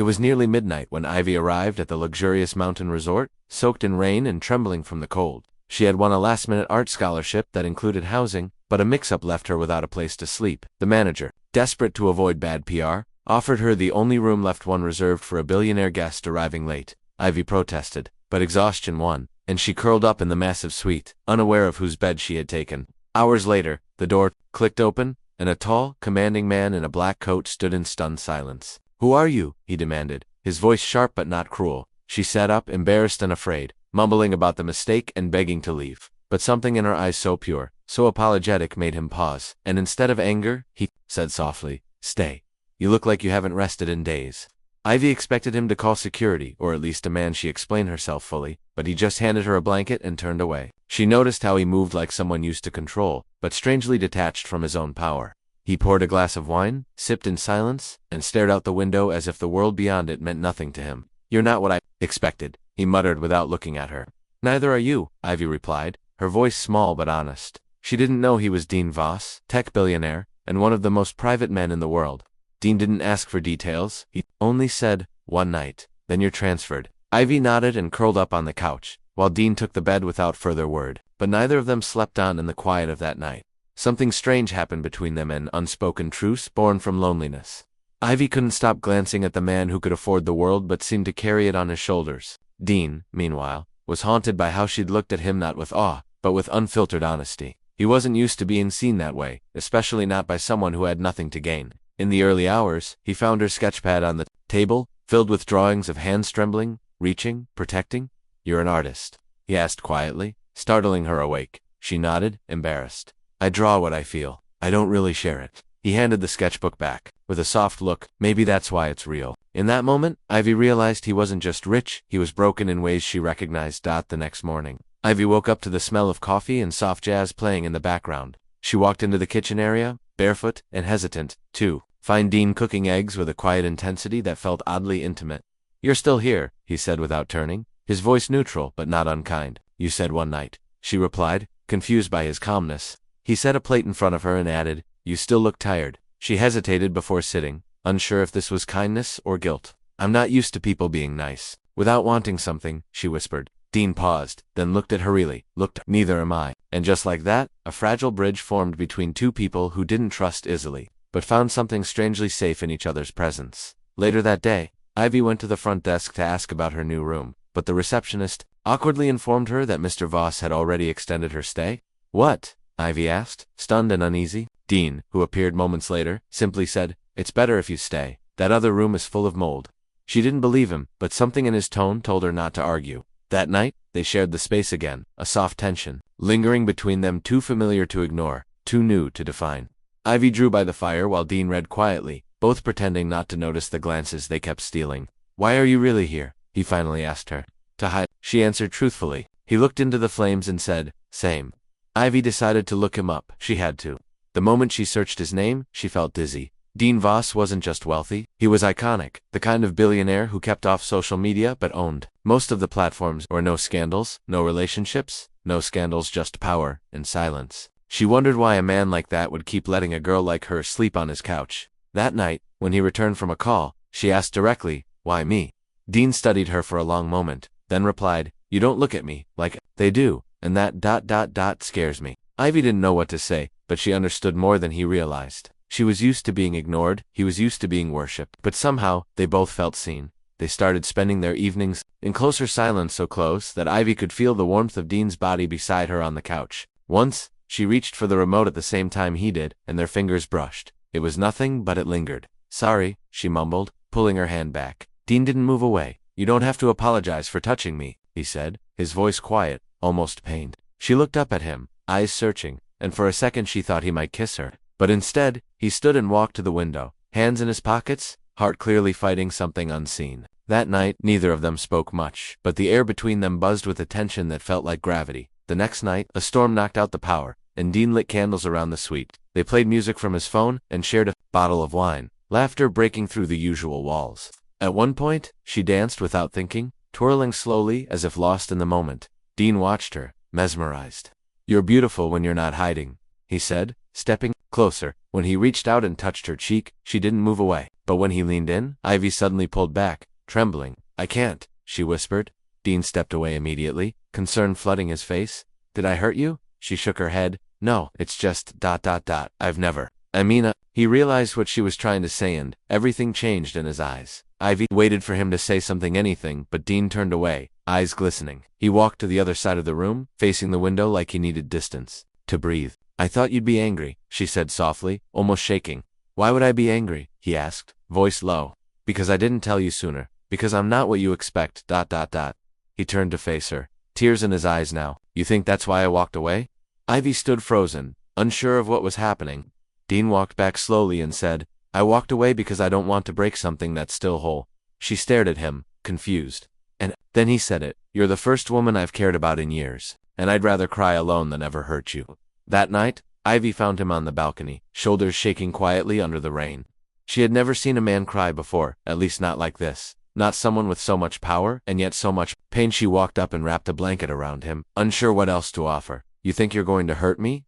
It was nearly midnight when Ivy arrived at the luxurious mountain resort, soaked in rain and trembling from the cold. She had won a last-minute art scholarship that included housing, but a mix-up left her without a place to sleep. The manager, desperate to avoid bad PR, offered her the only room left, one reserved for a billionaire guest arriving late. Ivy protested, but exhaustion won, and she curled up in the massive suite, unaware of whose bed she had taken. Hours later, the door clicked open, and a tall, commanding man in a black coat stood in stunned silence. "Who are you?" he demanded, his voice sharp but not cruel. She sat up, embarrassed and afraid, mumbling about the mistake and begging to leave. But something in her eyes so pure, so apologetic made him pause, and instead of anger, he said softly, "Stay. You look like you haven't rested in days." Ivy expected him to call security, or at least demand she explain herself fully, but he just handed her a blanket and turned away. She noticed how he moved like someone used to control, but strangely detached from his own power. He poured a glass of wine, sipped in silence, and stared out the window as if the world beyond it meant nothing to him. "You're not what I expected," he muttered without looking at her. "Neither are you," Ivy replied, her voice small but honest. She didn't know he was Dean Voss, tech billionaire, and one of the most private men in the world. Dean didn't ask for details, he only said, "One night, then you're transferred." Ivy nodded and curled up on the couch, while Dean took the bed without further word. But neither of them slept on in the quiet of that night. Something strange happened between them, an unspoken truce born from loneliness. Ivy couldn't stop glancing at the man who could afford the world but seemed to carry it on his shoulders. Dean, meanwhile, was haunted by how she'd looked at him, not with awe, but with unfiltered honesty. He wasn't used to being seen that way, especially not by someone who had nothing to gain. In the early hours, he found her sketchpad on the table, filled with drawings of hands trembling, reaching, protecting. "You're an artist?" he asked quietly, startling her awake. She nodded, embarrassed. "I draw what I feel. I don't really share it." He handed the sketchbook back, with a soft look. "Maybe that's why it's real." In that moment, Ivy realized he wasn't just rich, he was broken in ways she recognized. The next morning, Ivy woke up to the smell of coffee and soft jazz playing in the background. She walked into the kitchen area, barefoot and hesitant, to find Dean cooking eggs with a quiet intensity that felt oddly intimate. "You're still here," he said without turning, his voice neutral but not unkind. "You said one night," she replied, confused by his calmness. He set a plate in front of her and added, "You still look tired." She hesitated before sitting, unsure if this was kindness or guilt. "I'm not used to people being nice." "Without wanting something," she whispered. Dean paused, then looked at her really, "Neither am I." And just like that, a fragile bridge formed between two people who didn't trust easily, but found something strangely safe in each other's presence. Later that day, Ivy went to the front desk to ask about her new room, but the receptionist awkwardly informed her that Mr. Voss had already extended her stay. "What?" Ivy asked, stunned and uneasy. Dean, who appeared moments later, simply said, "It's better if you stay. That other room is full of mold." She didn't believe him, but something in his tone told her not to argue. That night, they shared the space again, a soft tension, lingering between them, too familiar to ignore, too new to define. Ivy drew by the fire while Dean read quietly, both pretending not to notice the glances they kept stealing. "Why are you really here?" he finally asked her. "To hide," she answered truthfully. He looked into the flames and said, "Same." Ivy decided to look him up. She had to. The moment she searched his name, she felt dizzy. Dean Voss wasn't just wealthy, he was iconic, the kind of billionaire who kept off social media but owned most of the platforms. Or no scandals, no relationships, no scandals, just power and silence. She wondered why a man like that would keep letting a girl like her sleep on his couch. That night, when he returned from a call, she asked directly, "Why me?" Dean studied her for a long moment, then replied, "You don't look at me like they do, and that scares me." Ivy didn't know what to say, but she understood more than he realized. She was used to being ignored, he was used to being worshipped, but somehow, they both felt seen. They started spending their evenings in closer silence, so close that Ivy could feel the warmth of Dean's body beside her on the couch. Once, she reached for the remote at the same time he did, and their fingers brushed. It was nothing, but it lingered. "Sorry," she mumbled, pulling her hand back. Dean didn't move away. "You don't have to apologize for touching me," he said, his voice quiet, almost pained. She looked up at him, eyes searching, and for a second she thought he might kiss her. But instead, he stood and walked to the window, hands in his pockets, heart clearly fighting something unseen. That night, neither of them spoke much, but the air between them buzzed with a tension that felt like gravity. The next night, a storm knocked out the power, and Dean lit candles around the suite. They played music from his phone and shared a bottle of wine, laughter breaking through the usual walls. At one point, she danced without thinking, twirling slowly as if lost in the moment. Dean watched her, mesmerized. "You're beautiful when you're not hiding," he said, stepping closer. When he reached out and touched her cheek, she didn't move away. But when he leaned in, Ivy suddenly pulled back, trembling. "I can't," she whispered. Dean stepped away immediately, concern flooding his face. "Did I hurt you?" She shook her head. "No, it's just ... I've never. He realized what she was trying to say and everything changed in his eyes. Ivy waited for him to say anything, but Dean turned away, eyes glistening. He walked to the other side of the room, facing the window like he needed distance to breathe. "I thought you'd be angry," she said softly, almost shaking. "Why would I be angry?" he asked, voice low. "Because I didn't tell you sooner. Because I'm not what you expect ... He turned to face her, tears in his eyes now. "You think that's why I walked away?" Ivy stood frozen, unsure of what was happening. Dean walked back slowly and said, "I walked away because I don't want to break something that's still whole." She stared at him, confused. And then he said it, "You're the first woman I've cared about in years, and I'd rather cry alone than ever hurt you." That night, Ivy found him on the balcony, shoulders shaking quietly under the rain. She had never seen a man cry before, at least not like this. Not someone with so much power, and yet so much pain. She walked up and wrapped a blanket around him, unsure what else to offer. "You think you're going to hurt me?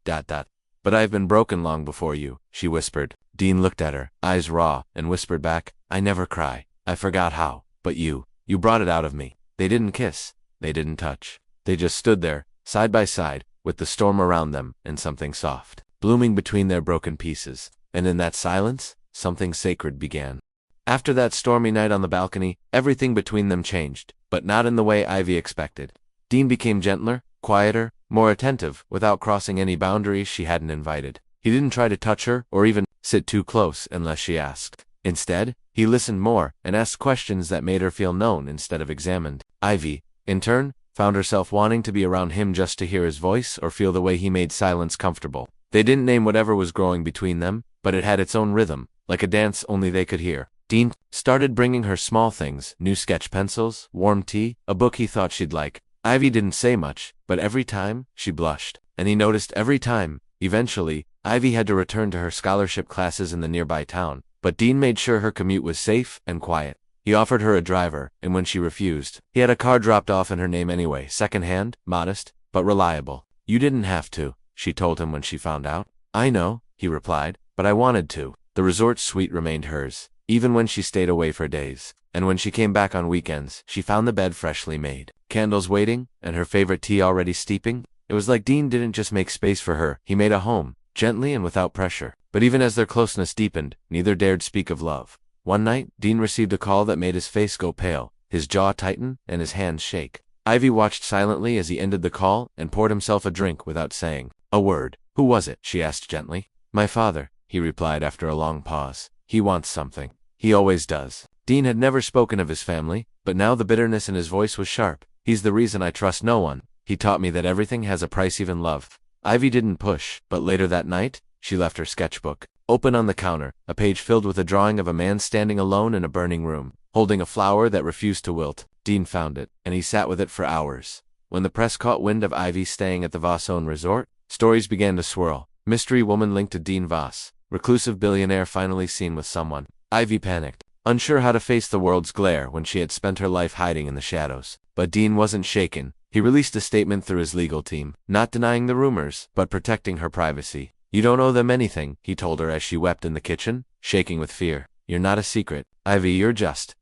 But I've been broken long before you," she whispered. Dean looked at her, eyes raw, and whispered back, "I never cry. I forgot how. But you brought it out of me." They didn't kiss. They didn't touch. They just stood there, side by side, with the storm around them and something soft blooming between their broken pieces. And in that silence, something sacred began. After that stormy night on the balcony, everything between them changed, but not in the way Ivy expected. Dean became gentler, quieter, more attentive, without crossing any boundaries she hadn't invited. He didn't try to touch her, or even sit too close unless she asked. Instead, he listened more, and asked questions that made her feel known instead of examined. Ivy, in turn, found herself wanting to be around him just to hear his voice or feel the way he made silence comfortable. They didn't name whatever was growing between them, but it had its own rhythm, like a dance only they could hear. Dean started bringing her small things, new sketch pencils, warm tea, a book he thought she'd like. Ivy didn't say much, but every time, she blushed. And he noticed every time. Eventually, Ivy had to return to her scholarship classes in the nearby town, but Dean made sure her commute was safe and quiet. He offered her a driver, and when she refused, he had a car dropped off in her name anyway, second-hand, modest, but reliable. "You didn't have to," she told him when she found out. "I know," he replied, "but I wanted to." The resort suite remained hers, even when she stayed away for days. And when she came back on weekends, she found the bed freshly made, candles waiting, and her favorite tea already steeping. It was like Dean didn't just make space for her, he made a home, gently and without pressure. But even as their closeness deepened, neither dared speak of love. One night, Dean received a call that made his face go pale, his jaw tighten, and his hands shake. Ivy watched silently as he ended the call and poured himself a drink without saying a word. "Who was it?" she asked gently. "My father," he replied after a long pause. "He wants something. He always does." Dean had never spoken of his family, but now the bitterness in his voice was sharp. "He's the reason I trust no one. He taught me that everything has a price, even love." Ivy didn't push, but later that night, she left her sketchbook open on the counter, a page filled with a drawing of a man standing alone in a burning room, holding a flower that refused to wilt. Dean found it, and he sat with it for hours. When the press caught wind of Ivy staying at the Voss-owned resort, stories began to swirl. Mystery woman linked to Dean Voss, reclusive billionaire finally seen with someone. Ivy panicked, unsure how to face the world's glare when she had spent her life hiding in the shadows. But Dean wasn't shaken. He released a statement through his legal team, not denying the rumors, but protecting her privacy. "You don't owe them anything," he told her as she wept in the kitchen, shaking with fear. "You're not a secret, Ivy, you're just ...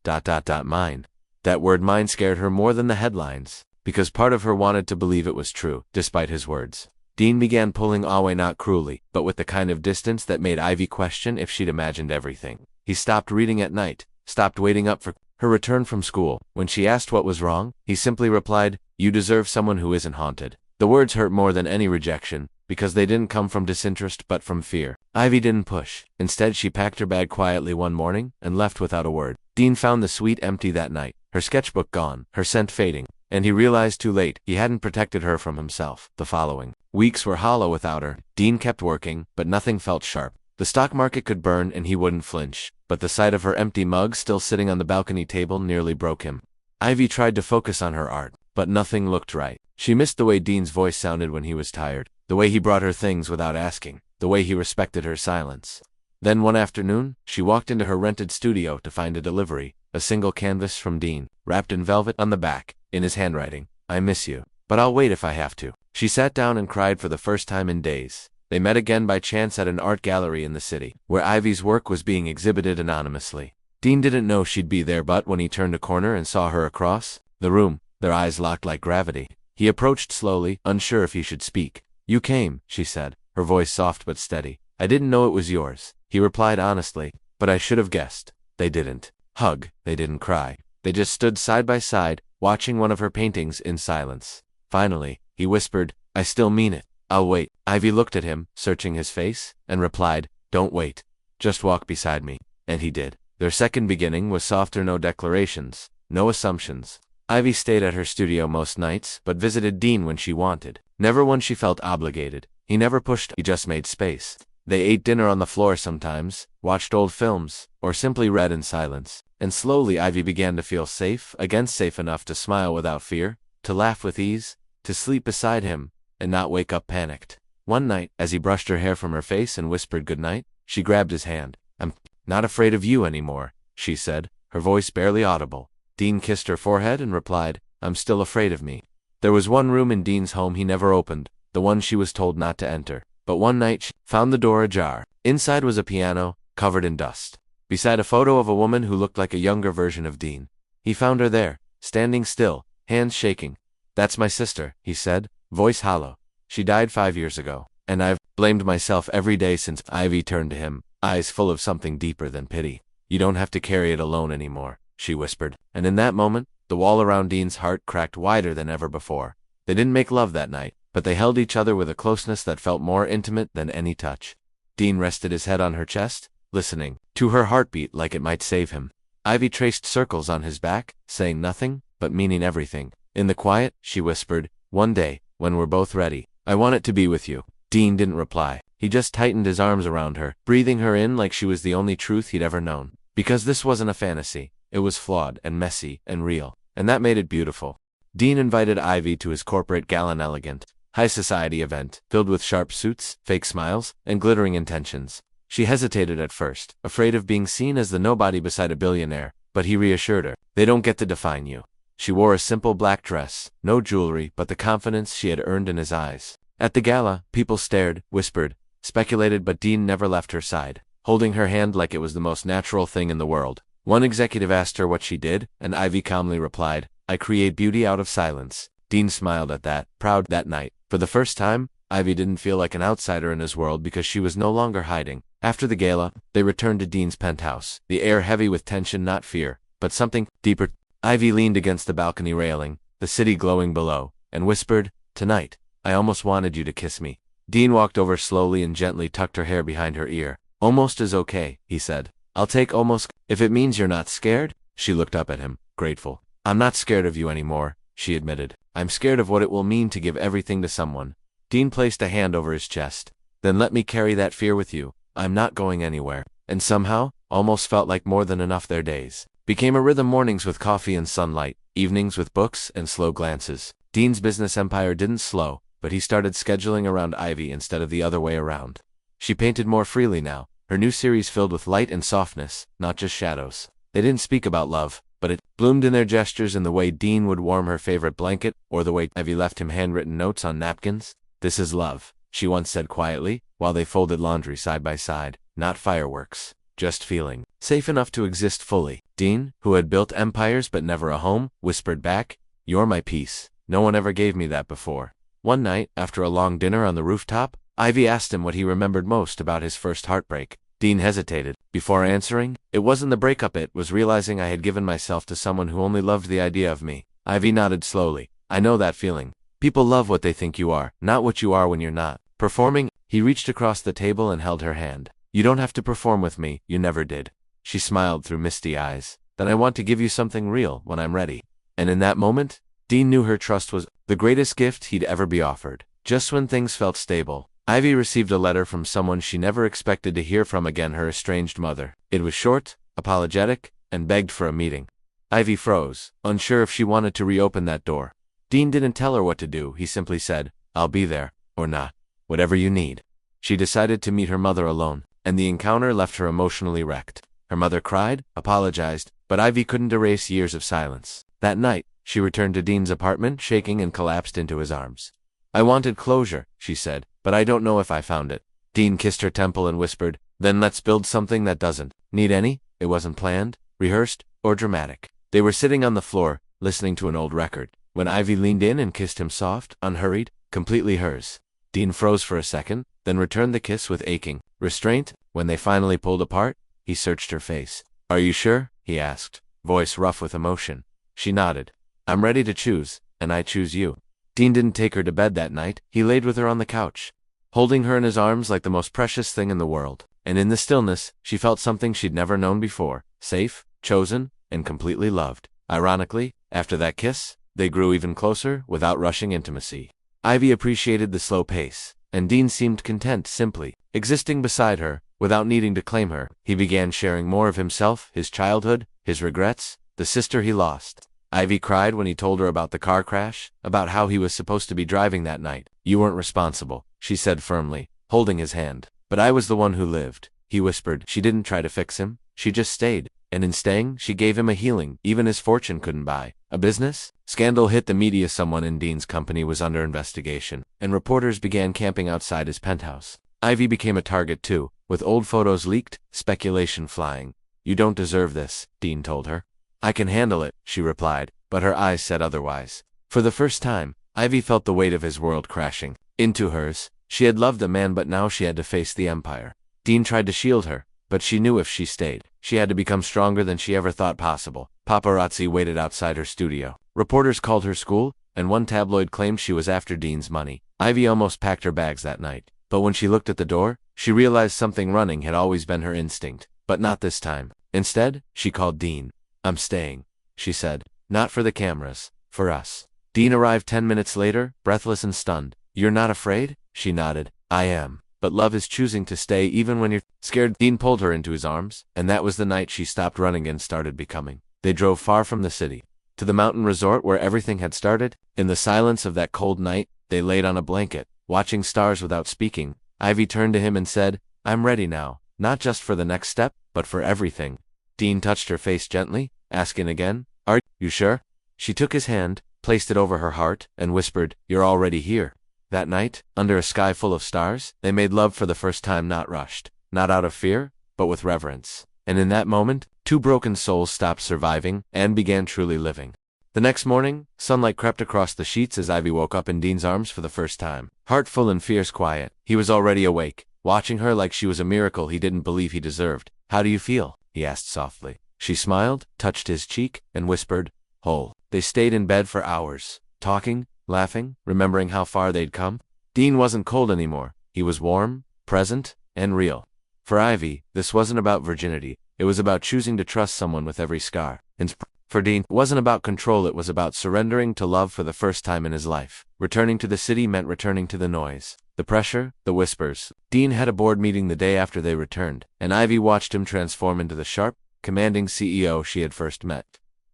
mine." That word mine scared her more than the headlines, because part of her wanted to believe it was true, despite his words. Dean began pulling away, not cruelly, but with the kind of distance that made Ivy question if she'd imagined everything. He stopped reading at night, stopped waiting up for her return from school. When she asked what was wrong, he simply replied, "You deserve someone who isn't haunted." The words hurt more than any rejection, because they didn't come from disinterest but from fear. Ivy didn't push. Instead, she packed her bag quietly one morning and left without a word. Dean found the suite empty that night, her sketchbook gone, her scent fading, and he realized too late he hadn't protected her from himself. The following weeks were hollow without her. Dean kept working, but nothing felt sharp. The stock market could burn and he wouldn't flinch, but the sight of her empty mug still sitting on the balcony table nearly broke him. Ivy tried to focus on her art, but nothing looked right. She missed the way Dean's voice sounded when he was tired, the way he brought her things without asking, the way he respected her silence. Then one afternoon, she walked into her rented studio to find a delivery, a single canvas from Dean, wrapped in velvet on the back, in his handwriting, "I miss you, but I'll wait if I have to." She sat down and cried for the first time in days. They met again by chance at an art gallery in the city, where Ivy's work was being exhibited anonymously. Dean didn't know she'd be there, but when he turned a corner and saw her across the room, their eyes locked like gravity. He approached slowly, unsure if he should speak. "You came," she said, her voice soft but steady. "I didn't know it was yours," he replied honestly, "but I should have guessed." They didn't hug, they didn't cry. They just stood side by side, watching one of her paintings in silence. Finally, he whispered, "I still mean it. I'll wait." Ivy looked at him, searching his face, and replied, "Don't wait. Just walk beside me." And he did. Their second beginning was softer, no declarations, no assumptions. Ivy stayed at her studio most nights, but visited Dean when she wanted. Never when she felt obligated. He never pushed, he just made space. They ate dinner on the floor sometimes, watched old films, or simply read in silence. And slowly Ivy began to feel safe, again safe enough to smile without fear, to laugh with ease, to sleep beside him, and not wake up panicked. One night, as he brushed her hair from her face and whispered goodnight, she grabbed his hand. "I'm not afraid of you anymore," she said, her voice barely audible. Dean kissed her forehead and replied, "I'm still afraid of me." There was one room in Dean's home he never opened, the one she was told not to enter. But one night she found the door ajar. Inside was a piano, covered in dust, beside a photo of a woman who looked like a younger version of Dean. He found her there, standing still, hands shaking. "That's my sister," he said, voice hollow. "She died 5 years ago, and I've blamed myself every day since." Ivy turned to him, eyes full of something deeper than pity. "You don't have to carry it alone anymore," she whispered. And in that moment, the wall around Dean's heart cracked wider than ever before. They didn't make love that night, but they held each other with a closeness that felt more intimate than any touch. Dean rested his head on her chest, listening to her heartbeat like it might save him. Ivy traced circles on his back, saying nothing, but meaning everything. In the quiet, she whispered, "One day, when we're both ready, I want it to be with you." Dean didn't reply. He just tightened his arms around her, breathing her in like she was the only truth he'd ever known. Because this wasn't a fantasy. It was flawed and messy and real, and that made it beautiful. Dean invited Ivy to his corporate gala, an elegant, high society event, filled with sharp suits, fake smiles, and glittering intentions. She hesitated at first, afraid of being seen as the nobody beside a billionaire, but he reassured her, "They don't get to define you." She wore a simple black dress, no jewelry, but the confidence she had earned in his eyes. At the gala, people stared, whispered, speculated, but Dean never left her side, holding her hand like it was the most natural thing in the world. One executive asked her what she did, and Ivy calmly replied, "I create beauty out of silence." Dean smiled at that, proud. That night, for the first time, Ivy didn't feel like an outsider in his world because she was no longer hiding. After the gala, they returned to Dean's penthouse, the air heavy with tension, not fear, but something deeper. Ivy leaned against the balcony railing, the city glowing below, and whispered, "Tonight, I almost wanted you to kiss me." Dean walked over slowly and gently tucked her hair behind her ear. "Almost is okay," he said. "I'll take almost, if it means you're not scared." She looked up at him, grateful. "I'm not scared of you anymore," she admitted. "I'm scared of what it will mean to give everything to someone." Dean placed a hand over his chest. "Then let me carry that fear with you. I'm not going anywhere." And somehow, almost felt like more than enough. Their days became a rhythm: mornings with coffee and sunlight, evenings with books and slow glances. Dean's business empire didn't slow, but he started scheduling around Ivy instead of the other way around. She painted more freely now, her new series filled with light and softness, not just shadows. They didn't speak about love, but it bloomed in their gestures, in the way Dean would warm her favorite blanket, or the way Ivy left him handwritten notes on napkins. "This is love," she once said quietly, while they folded laundry side by side. "Not fireworks, just feeling safe enough to exist fully." Dean, who had built empires but never a home, whispered back, "You're my peace. No one ever gave me that before." One night, after a long dinner on the rooftop, Ivy asked him what he remembered most about his first heartbreak. Dean hesitated. Before answering, "It wasn't the breakup, it was realizing I had given myself to someone who only loved the idea of me." Ivy nodded slowly. "I know that feeling. People love what they think you are, not what you are when you're not performing." He reached across the table and held her hand. "You don't have to perform with me, you never did." She smiled through misty eyes. "Then I want to give you something real when I'm ready." And in that moment, Dean knew her trust was the greatest gift he'd ever be offered. Just when things felt stable, Ivy received a letter from someone she never expected to hear from again: her estranged mother. It was short, apologetic, and begged for a meeting. Ivy froze, unsure if she wanted to reopen that door. Dean didn't tell her what to do, he simply said, "I'll be there, or not. Whatever you need." She decided to meet her mother alone, and the encounter left her emotionally wrecked. Her mother cried, apologized, but Ivy couldn't erase years of silence. That night, she returned to Dean's apartment, shaking, and collapsed into his arms. I wanted closure, she said, but I don't know if I found it. Dean kissed her temple and whispered, then let's build something that doesn't need any. It wasn't planned, rehearsed, or dramatic. They were sitting on the floor, listening to an old record, when Ivy leaned in and kissed him soft, unhurried, completely hers. Dean froze for a second, then returned the kiss with aching restraint. When they finally pulled apart, he searched her face. Are you sure? He asked, voice rough with emotion. She nodded. I'm ready to choose, and I choose you. Dean didn't take her to bed that night. He laid with her on the couch, holding her in his arms like the most precious thing in the world. And in the stillness, she felt something she'd never known before, safe, chosen, and completely loved. Ironically, after that kiss, they grew even closer without rushing intimacy. Ivy appreciated the slow pace, and Dean seemed content simply existing beside her, without needing to claim her. He began sharing more of himself, his childhood, his regrets, the sister he lost. Ivy cried when he told her about the car crash, about how he was supposed to be driving that night. You weren't responsible, she said firmly, holding his hand. But I was the one who lived, he whispered. She didn't try to fix him, she just stayed. And in staying, she gave him a healing even his fortune couldn't buy. A business scandal hit the media. Someone in Dean's company was under investigation, and reporters began camping outside his penthouse. Ivy became a target too, with old photos leaked, speculation flying. You don't deserve this, Dean told her. I can handle it, she replied, but her eyes said otherwise. For the first time, Ivy felt the weight of his world crashing into hers. She had loved a man, but now she had to face the empire. Dean tried to shield her, but she knew if she stayed, she had to become stronger than she ever thought possible. Paparazzi waited outside her studio. Reporters called her school, and one tabloid claimed she was after Dean's money. Ivy almost packed her bags that night, but when she looked at the door, she realized something. Running had always been her instinct, but not this time. Instead, she called Dean. I'm staying, she said. Not for the cameras, for us. Dean arrived 10 minutes later, breathless and stunned. You're not afraid? She nodded. I am. But love is choosing to stay even when you're scared. Dean pulled her into his arms, and that was the night she stopped running and started becoming. They drove far from the city, to the mountain resort where everything had started. In the silence of that cold night, they laid on a blanket, watching stars without speaking. Ivy turned to him and said, I'm ready now, not just for the next step, but for everything. Dean touched her face gently, asking again, Are you sure? She took his hand, placed it over her heart, and whispered, You're already here. That night, under a sky full of stars, they made love for the first time, not rushed, not out of fear, but with reverence. And in that moment, two broken souls stopped surviving and began truly living. The next morning, sunlight crept across the sheets as Ivy woke up in Dean's arms for the first time. Heart full and fierce quiet, he was already awake, watching her like she was a miracle he didn't believe he deserved. How do you feel? He asked softly. She smiled, touched his cheek, and whispered, Whole. They stayed in bed for hours, talking, laughing, remembering how far they'd come. Dean wasn't cold anymore. He was warm, present, and real. For Ivy, this wasn't about virginity. It was about choosing to trust someone with every scar. And for Dean, it wasn't about control. It was about surrendering to love for the first time in his life. Returning to the city meant returning to the noise, the pressure, the whispers. Dean had a board meeting the day after they returned, and Ivy watched him transform into the sharp, commanding CEO she had first met.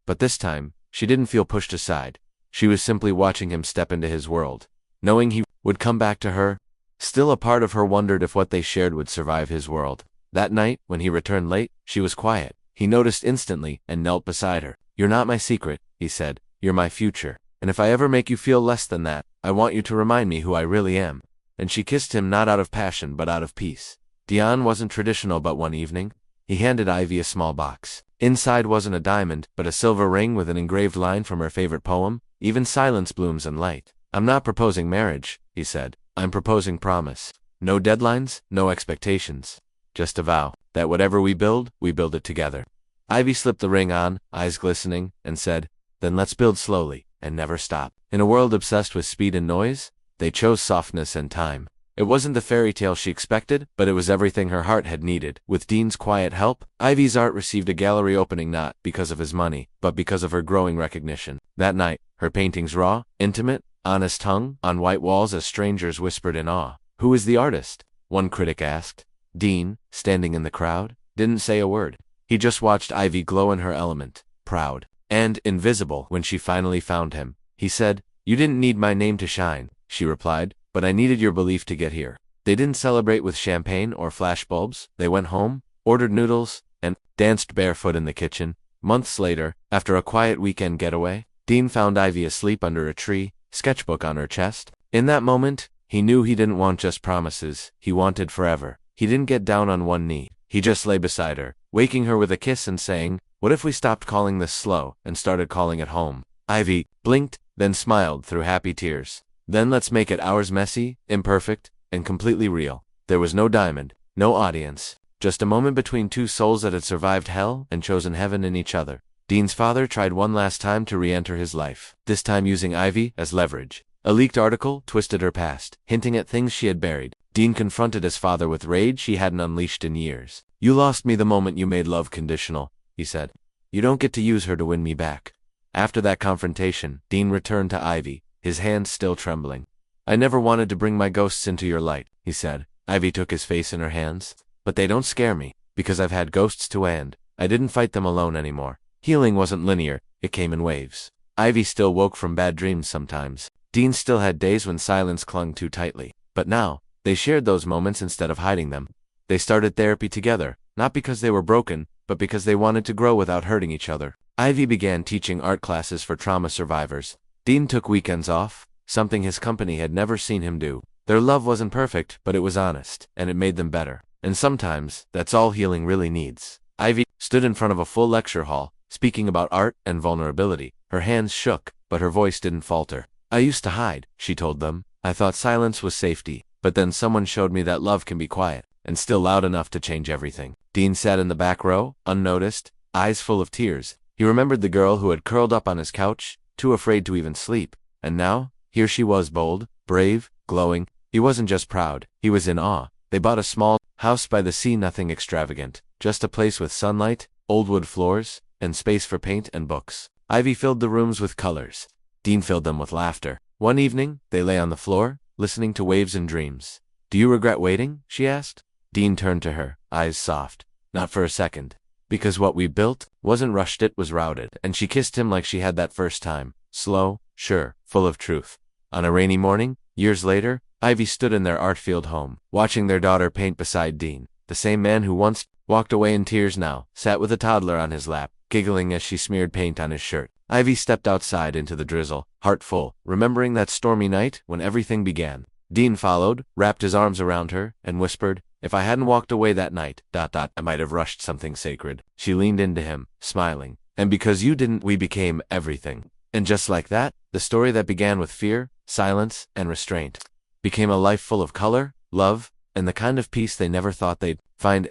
But this time, she didn't feel pushed aside. She was simply watching him step into his world, knowing he would come back to her. Still, a part of her wondered if what they shared would survive his world. That night, when he returned late, she was quiet. He noticed instantly and knelt beside her. You're not my secret, he said. You're my future. And if I ever make you feel less than that, I want you to remind me who I really am. And she kissed him, not out of passion but out of peace. Dion wasn't traditional, but one evening, he handed Ivy a small box. Inside wasn't a diamond, but a silver ring with an engraved line from her favorite poem, Even Silence Blooms in Light. I'm not proposing marriage, he said. I'm proposing promise. No deadlines, no expectations. Just a vow that whatever we build it together. Ivy slipped the ring on, eyes glistening, and said, Then let's build slowly, and never stop. In a world obsessed with speed and noise, they chose softness and time. It wasn't the fairy tale she expected, but it was everything her heart had needed. With Dean's quiet help, Ivy's art received a gallery opening, not because of his money, but because of her growing recognition. That night, her paintings raw, intimate, honest hung on white walls as strangers whispered in awe. Who is the artist? One critic asked. Dean, standing in the crowd, didn't say a word. He just watched Ivy glow in her element, proud and invisible. When she finally found him, he said, You didn't need my name to shine, she replied, but I needed your belief to get here. They didn't celebrate with champagne or flashbulbs. They went home, ordered noodles, and danced barefoot in the kitchen. Months later, after a quiet weekend getaway, Dean found Ivy asleep under a tree, sketchbook on her chest. In that moment, he knew he didn't want just promises, he wanted forever. He didn't get down on one knee. He just lay beside her, waking her with a kiss and saying, "What if we stopped calling this slow and started calling it home?" Ivy blinked, then smiled through happy tears. "Then let's make it ours, messy, imperfect, and completely real." There was no diamond, no audience, just a moment between two souls that had survived hell and chosen heaven in each other. Dean's father tried one last time to re-enter his life, this time using Ivy as leverage. A leaked article twisted her past, hinting at things she had buried. Dean confronted his father with rage he hadn't unleashed in years. "You lost me the moment you made love conditional," he said. "You don't get to use her to win me back." After that confrontation, Dean returned to Ivy, his hands still trembling. "I never wanted to bring my ghosts into your light," he said. Ivy took his face in her hands. "But they don't scare me, because I've had ghosts to end. I didn't fight them alone anymore." Healing wasn't linear, it came in waves. Ivy still woke from bad dreams sometimes. Dean still had days when silence clung too tightly. But now, they shared those moments instead of hiding them. They started therapy together, not because they were broken, but because they wanted to grow without hurting each other. Ivy began teaching art classes for trauma survivors. Dean took weekends off, something his company had never seen him do. Their love wasn't perfect, but it was honest, and it made them better. And sometimes, that's all healing really needs. Ivy stood in front of a full lecture hall, speaking about art and vulnerability. Her hands shook, but her voice didn't falter. "I used to hide," she told them. "I thought silence was safety, but then someone showed me that love can be quiet, and still loud enough to change everything." Dean sat in the back row, unnoticed, eyes full of tears. He remembered the girl who had curled up on his couch, too afraid to even sleep. And now, here she was, bold, brave, glowing. He wasn't just proud, he was in awe. They bought a small house by the sea, nothing extravagant, just a place with sunlight, old wood floors, and space for paint and books. Ivy filled the rooms with colors. Dean filled them with laughter. One evening, they lay on the floor, listening to waves and dreams. "Do you regret waiting?" she asked. Dean turned to her, eyes soft. "Not for a second. Because what we built wasn't rushed, it was routed." And she kissed him like she had that first time. Slow, sure, full of truth. On a rainy morning, years later, Ivy stood in their art-field home, watching their daughter paint beside Dean. The same man who once walked away in tears now sat with a toddler on his lap, giggling as she smeared paint on his shirt. Ivy stepped outside into the drizzle, heart full, remembering that stormy night when everything began. Dean followed, wrapped his arms around her, and whispered, "If I hadn't walked away that night, I might have rushed something sacred." She leaned into him, smiling. "And because you didn't, we became everything." And just like that, the story that began with fear, silence, and restraint became a life full of color, love, and the kind of peace they never thought they'd find.